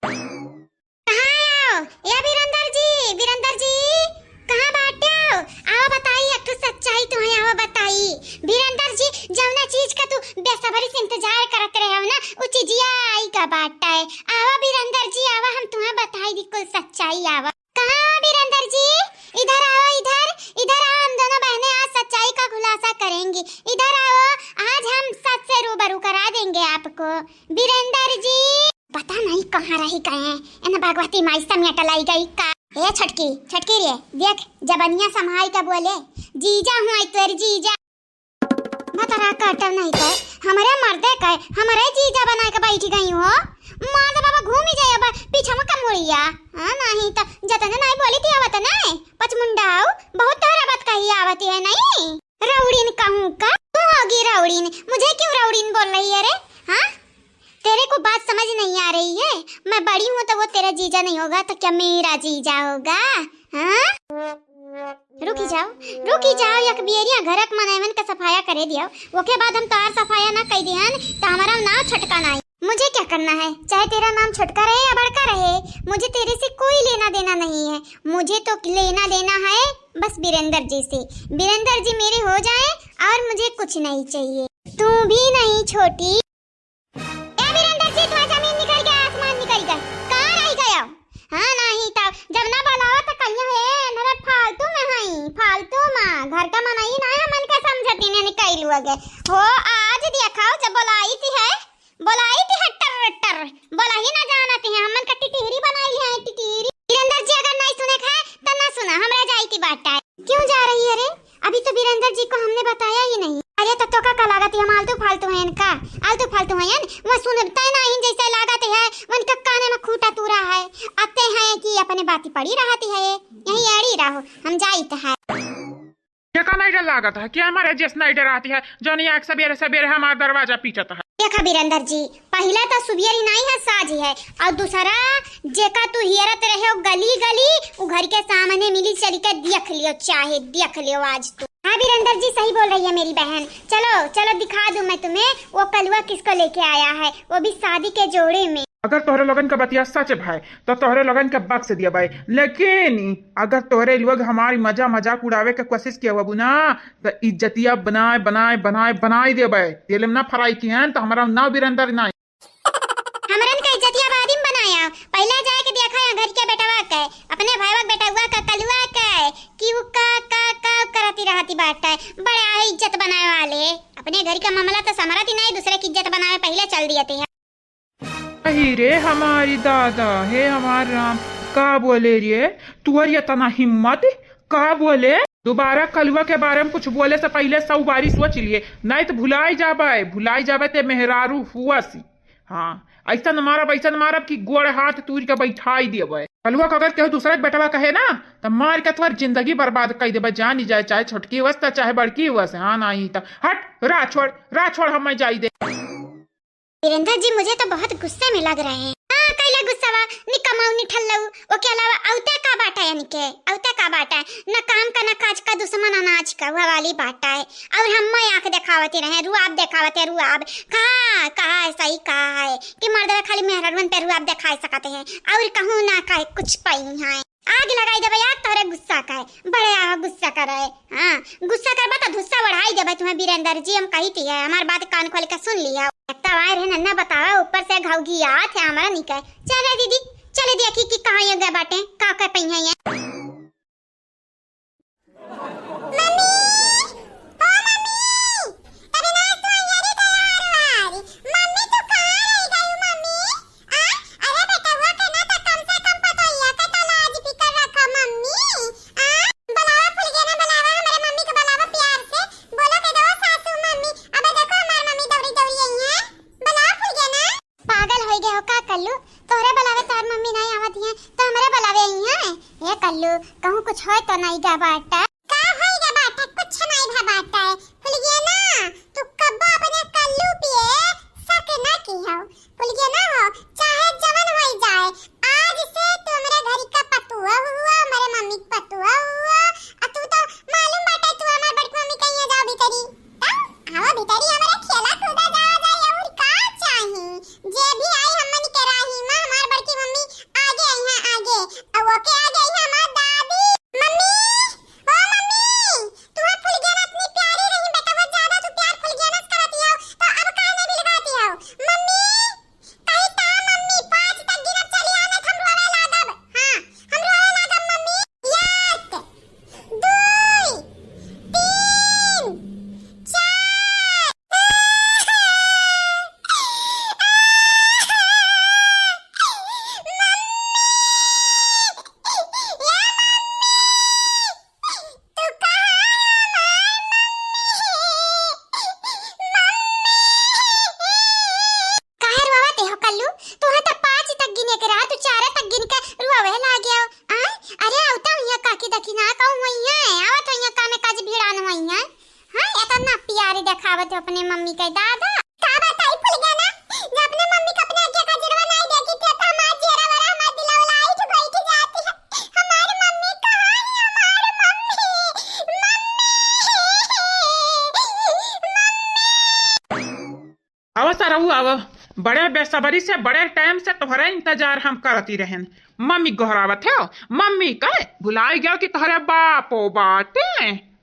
कहाँ आओ या वीरेंद्र जी कहाँ बाटे हो? आओ बताई एक तो सच्चाई तुम्हें आओ बताई वीरेंद्र जी, जवना चीज का तू बेसब्री से इंतजार करत रहे हो ना वो चीजिया आई का बाटा है। आओ वीरेंद्र जी आओ, हम तुम्हें बताई दी कुल सच्चाई। आओ कहाँ हो वीरेंद्र जी? इधर आओ, इधर आओ, हम दोनों बहनें आज सच्चाई का खुलासा करेंगी। इधर आओ, आज हम सच से रूबरू करा देंगे आपको। वीरेंद्र जी पता नहीं कहाँ रही गए इन भगवती माई समेट लाई गई का। ए छटकी रे देख जबनिया संभाल का बोले, जीजा हूँ तेरी जीजा मतरा काटव नहीं कर हमारे मर्दे का हमारे जीजा बना के बैठी गई हो। मार बाबा घूम ही जाए पीछा में कमोड़िया। हां नहीं तो जतने नहीं बोली थी आवत नहीं पचमुंडाऊ बहुत तारा बात कही आवती है नहीं। रौड़ीन कहूं का तू होगी रौड़ीन, मुझे क्यों रौड़ीन बोल रही है रे? हां तेरे को बात समझ नहीं आ रही है? मैं बड़ी हूँ तो वो तेरा जीजा नहीं होगा तो क्या मेरा जीजा होगा? हाँ रुकी जाओ एक बियरिया घरक मनावन का सफाया करे दियो, ओके बाद हम तार सफाया ना कह दिहन तो हमारा नाम छटका नहीं। मुझे क्या करना है, चाहे तेरा नाम छटका रहे या बड़का रहे, मुझे तेरे से कोई लेना देना नहीं है। मुझे तो लेना देना है बस वीरेंद्र जी से। वीरेंद्र जी मेरे हो जाए और मुझे कुछ नहीं चाहिए, तू भी नहीं छोटी। वीरेंद्र जी तुम्हारा जमीन निकल गया आसमान निकल गया, कहाँ रह गया? हाँ नहीं तो जब ना बुलाओ तो कहियो है नरे फालतू में हई फालतू मां घर का मनाई ना है मन का समझती ने निकल लगे हो। आज दिखाओ जब बुलाई थी हट्टर बोला ही ना जाना थी हमन का टिटिहरी बनाई है टिटिहरी। वीरेंद्र जी अगर नहीं सुने खाए तो ना सुना हमरा जाई थी बाटा। क्यों जा रही है रे? अभी तो वीरेंद्र जी को हमने बताया ही नहीं। अरे तो का लागत है हम आलतू फालतू है इनका आलतू फालतू है वो सुनता नहीं जैसे लागत है उनका काने में खूटा तूरा है आते हैं कि अपने बाती पड़ी रहती है यही अड़ी रहो हम जाइत है। क्या का नहीं लागत है क्या हमारे जैसे नहीं डराती है जो नहीं सवेरे सवेरे हमारा दरवाजा पीछता है। देखा वीरेंद्र जी पहला तो सुबियर ही नहीं है साज है और दूसरा जेका तू हियरत रहे हो गली वो घर के सामने मिली चली के देख लियो चाहे देख लियो आज तू। हाँ वीरेंद्र जी सही बोल रही है मेरी बहन। चलो दिखा दूं मैं तुम्हें वो कलुआ किसको लेके आया है, वो भी शादी के जोड़े में। अगर तोहरे लगन का बतिया सच भाई तो तोहरे लगन के बक्स दिया भाई, लेकिन अगर तोहरे लोग हमारी मजाक उड़ावे के कोशिश किया बाबू ना तो इज्जतिया बनाए दे भाई तेल में ना फराई की हैं तो हमारा ना वीरेंद्र ना हमरन का इज्जतिया बादिम बनाया। पहले जाए के देखा है घर के बेटवा के अपने भाईवा बेटा हुआ का कलुआ के कि वो का करती रहती बात है बड़े है इज्जत बनाए वाले। अपने घर का मामला तो समरती नहीं दूसरे की इज्जत बनाए पहले चल दिए थे। रे हमारी दादा हे हमार राम का बोले रे तुअर इतना हिम्मत का बोले दोबारा कलुआ के बारे में कुछ बोले से पहले 100 बारी सोच लिए नहीं तो भुलाई जाबे ते मेहरारू हुआ सी। हाँ ऐसा मारब कि गोड़ हाथ तूर के बैठाई देवे। कलुआ का अगर केहू दूसरा बेटवा कहे ना तो मार के तुम्हारी जिंदगी बर्बाद कर देवे जान ही जाए चाहे छोटकी हुआ चाहे बड़की हुआ से। हाँ नहीं तो हट राह छोड़ हम जाई दे। वीरेंद्र जी मुझे तो बहुत गुस्से में लग रहे हैं। हाँ कैला गुस्सावा निकमाऊ निठल्लऊ वो के अलावा औते का बाटा है न काम का न काज का दुश्मन अनाज का वो वाली बाटा है। और हम आंख दिखावते रहे रुआब कहा सही कहा है कि मर्द खाली मेहरवन पे रुआब दिखा सकते हैं और कहूँ ना कहे कुछ पाई है। आग लगाई देवे यार तोरे गुस्सा का है बड़े आह गुस्सा कर रहे। हाँ गुस्सा करबा तो धुस्सा बढ़ाई देवे तुम्हें वीरेंद्र जी हम कही थी है हमार बात कान खोल के सुन लिया। तवार है नन्ना बतावा ऊपर से घावगी याद है हमारा निकल चले दीदी चले देखी कि कहाँ ये गए बाटे का कर पई है ये। कहूँ कुछ है तो नहीं गा बाटा का है गा बाटा कुछ नहीं भा बाटा है भूल गया ना तू कब अपने कल्लू पिए सक ना की हो भूल गया ना हो चाहे जवन हो जाए आज से तू मेरे घर का पतुआ हुआ मेरे मम्मी का पतुआ हुआ आ तू तो मालूम बाटा तू हमार बड़की मम्मी कहीं जाओ भीतरी आओ भीतरी हमारे खेला कूदा जाओ और का चाही जे भी आई हमनी के राही में हमार बड़की मम्मी बड़े बेसब्री से बड़े टाइम से तुम्हारा इंतजार हम करती रहन। मम्मी गोहरावत है, मम्मी कहे भुलाई गया कि तुम्हारे बापो बाटे।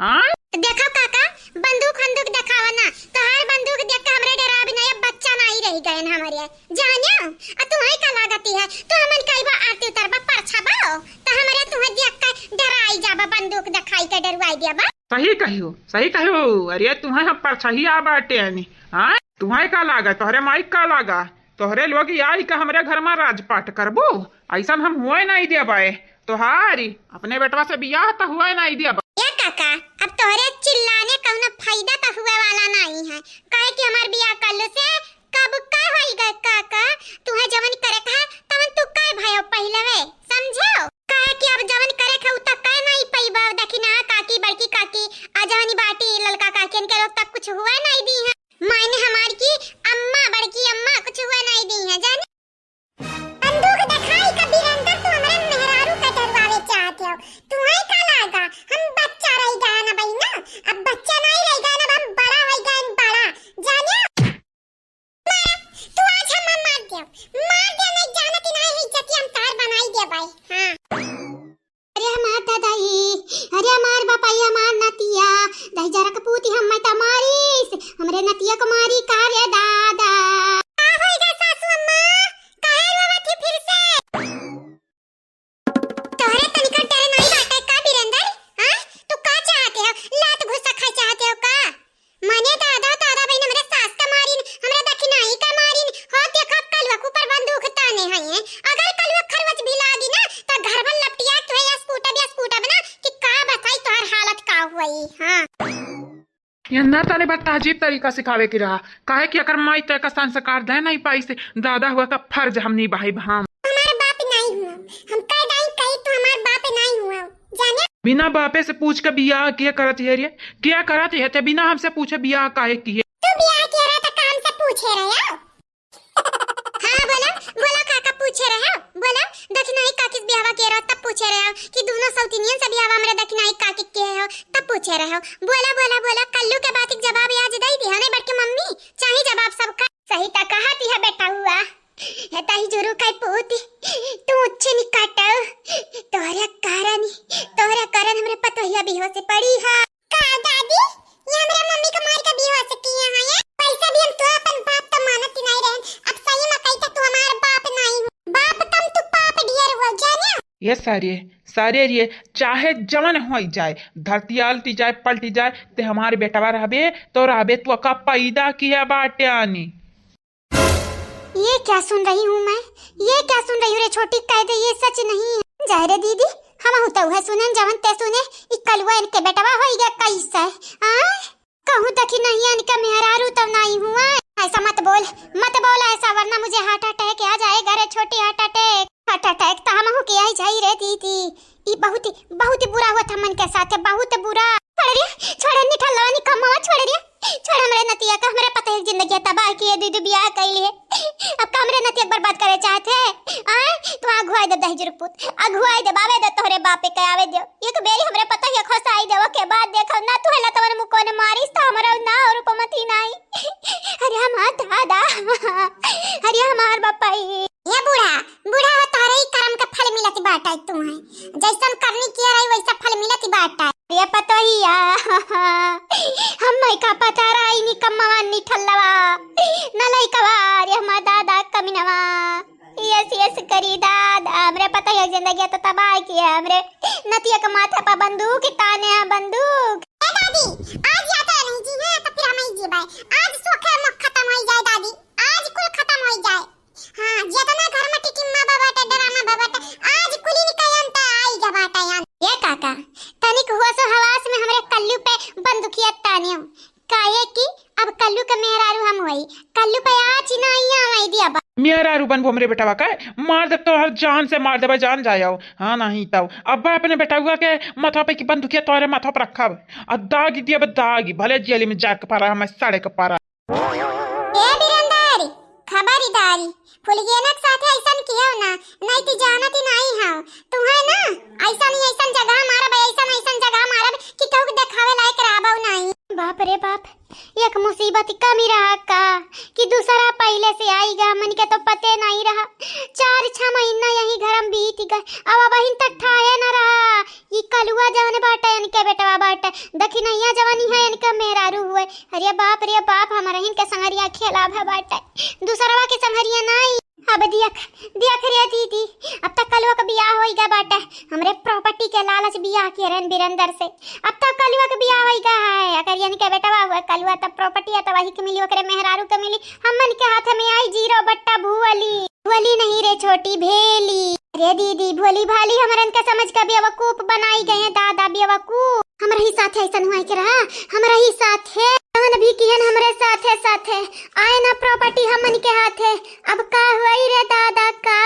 हाँ देखो काका, बंदूक बंदूक दिखावा ना, तोहार बंदूक देख के हमरे डरा भी नहीं, बच्चा नहीं रह गए न हमारे जानियो। आ तुम्हें का लागती है, तो हमन कई बार आरती उतरबा परछा बाओ, तो हमारे तुम्हें देख के डराई जाबा, बंदूक दिखाई के डरवाई देबा। सही कहियो, सही कहियो। अरे तुम्हें हम परछाई बाटे नहीं। हाँ तुम्हें का लागा, तोहरे माइक का लागा, तोहरे लोग आई का हमरे घर में राजपाट करबो, ऐसा हम हुए नहीं देबाए। तोहारी अपने बेटवा से बियाह तो हुए नहीं देबा। काका अब तोहरे चिल्लाने का ना फायदा तो हुए वाला नहीं है, काहे कि हमार बियाह कल्लू से कब का होई गए काका। तुहे जवन करे का तवन तू काय भयो पहले वे समझो, काहे कि अब जवन करे का उत काय नहीं पईबा। देखी ना काकी बड़की काकी आजवानी बाटी ललका काकी के लोग तक कुछ हुआ नहीं दी है, मायने हमार की अम्मा बड़की अम्मा कुछ हुआ नहीं दी है जाने। बंदूक दिखाई का बिरंदर तू हमरा मेहरारू का डरवावे चाहते हो, तुम्हें का लागा हम बच्चा रह गया ना भाई ना, अब बच्चा नहीं रह गया ना, हम बड़ा हो गए बड़ा जानियो। तू आज हम मार दे नहीं जानती नहीं इज्जत हम तार बनाई दे भाई। हां अरे हमार दादाई, अरे हमार बापाई, हमार नतिया दही जरा कपूती हम मत मारी, हमरे नतिया को मारी का रे दादा। का होएगा सासू अम्मा, काहे रोवत थी फिर से? तोहरे तनिका डर नहीं बाटे का बिरंदर? हां तू का चाहते हो, लात घुसा खा चाहते हो का? माने दादा दादा बहन हमरे सास का मारिन, हमरे दखी नहीं का मारिन। हो देखो कलवा के ऊपर बंदूक ताने हैं, अगर कलवा खरवच भी लागी ना तो घर भर लपटिया तो या स्कूटा बना कि का बताई तोहर हालत का हुई। हां ये ना ताले बात अजीब तरीका सिखावे की रहा, काहे कि अगर माई तय का संस्कार दे नहीं पाई से दादा हुआ का फर्ज हम नहीं भाई भाम। हमारे बाप नहीं हुआ, हम कह दाई कही तो हमारे बाप नहीं हुआ जाने। बिना बापे से पूछ के बियाह किया करत है रे, क्या करत है ते बिना हमसे पूछे बियाह काहे किए? तू बियाह किया रहा था काम से पूछे रहे हो? हां बोला बोला काका पूछे रहे हो, बोला दक्षिणाई काकी से बियाह किया रहा तब पूछे रहे हो कि दोनों सौतीनियन से बियाह हमरे दक्षिणाई काकी के हो तब पूछे रहे हो। बोला बोला बोला कल्लू के बात एक जवाब आज दई दी हने बट के मम्मी चाहे जवाब सबका सही ता कहती है बेटा हुआ है ताई जरूर kai पूती तू अच्छे निकाटा तोहरा कारण हमरे पतोहिया बिहो से पड़ी है का दादी। ये हमरे मम्मी को मार के बिहो से किए हैं, ये पैसा भी हम तो अपन बाप तो मानत ही नहीं रहन। अब सही में कहता तू हमार बाप नहीं हो, बाप कम तू पाप डियर हो जानियो। ये सारे ये चाहे जवन हो जाए, धरती आलती जाए पलटी जाए ते हमारे बेटवा रहबे तो रहबे तू का पैदा किया बाटे आनी। ये क्या सुन रही हूँ मैं, ये क्या सुन रही हूँ रे छोटी, कह दे ये सच नहीं है। जाए रे दीदी हम होता हुआ सुनन जवन ते सुने इ कलवा इनके बेटवा हो गया कैसे। हां कहूं तक नहीं इनका मेहरारू तो नहीं हुआ। ऐसा मत बोल ऐसा, वरना मुझे हार्ट अटैक आ जाएगा रे छोटी। हार्ट अटैक तो हम हो के आई जाई रे दीदी, ई बहुत ही बुरा हुआ था मन के साथ, बहुत बुरा। छोड़ नी ठल्ला नी कमावा छोड़ रे, छोड़ हमरे नतिया का, हमरे पता है जिंदगी तबाह की है दीदी बियाह कैली है, अब का हमरे नतिया बर्बाद करे चाहते हैं। तू अगुआई दे दही जुरपुत, अगुआई दे बावे दे तोहरे बापे के आवे दे, एक बेरी हमरे पता है खसाई देवा के बाद देखो ना तू हला तवन मुको ने मारिस तो हमरा ना और उपमती नहीं। अरे हमार दादा, अरे हमार बापाई, ये बूढ़ा हो तारे ही कर्म का फल मिलती बाटा तू है, जैसन करनी किया रही वैसा फल मिलती बाटा। ये पतोहिया हम का पता रही नी कम्मावा नी ठल्लवा नलाई कवार हमार दादा कमीनवा यस करी दादा हमरे पता है जिंदगी तो तबाह किया, हमरे नतिया के माथे पर बंदूक ताने बंदूक। ए दादी आज या तो नहीं जी है तो फिर हम ही जी भाई, आज सोखे मुख खत्म हो जाए दादी, आज कुल खत्म हो जाए। हां जितना घर में टिकिम्मा बाबाटा डरामा बाबाटा आज कुली निकायन ता आई जबाटा यान। ये काका तनिक हुआ सो हवास में हमरे कल्लू पे बंदूकिया ताने काहे की अब कल्लू के मेहरारू हम होई, कल्लू पे आज नहीं आई दिया मेहरारू बन हमरे बेटावा का मार दे तो हर जान से मार देबा जान जाओ। हाँ नहीं तब अब अपने बेटावा के माथा पे की बंदूकिया तोरे माथा पर रखब आ दागी दिया दागी भले जेल में जाके पारा हम साड़े के पारा। ए बिरंदारी खबरदारी फुलगेनक साथे ऐसन कियो ना नहीं ती जानत ही नहीं हां तू है ना, ऐसन जगह मारब ऐसन जगह मारब कि कहू देखावे लायक रहबौ नहीं। बाप रे बाप ये एक मुसीबत कमी रहा का कि दूसरा पहले से आईगा, मन के तो पते नहीं रहा। 4-6 महीना यही घर में बीत गए, अब बहिन तक ठाए न रहा। ये कलुआ जवन बाटे इनके बेटवा बाटे, देखी नैया जवानी है इनके मेहरारू हुए। अरे बाप हमारा इनके संगरिया खेला भा बाटे, दूसरवा के संगरिया नहीं। अब देख रे दीदी, अब तक कलुआ का बियाह होइगा बाटे, हमरे प्रॉपर्टी के लालच बियाह किए रहन बीरंदर से। अब तक कलुआ का बियाह होइगा है, अगर यानी के बेटवा हुआ कलुआ तब प्रॉपर्टी है, तब वही के मिली, ओकरे मेहरारू के मिली। हमन के हाथ में आई 0 बट्टा भुवली नहीं रे छोटी भेली। अरे दीदी भोली भाली हमरन के समझ का बेवकूफ बनाई गए हैं दादा, बेवकूफ। हमरा ही साथ ऐसा हुआ के रहा, हमरा ही साथ है जवन भी किहन हमरे साथ है आए ना प्रॉपर्टी हमन के हाथ है। अब का हुई रे दादा, का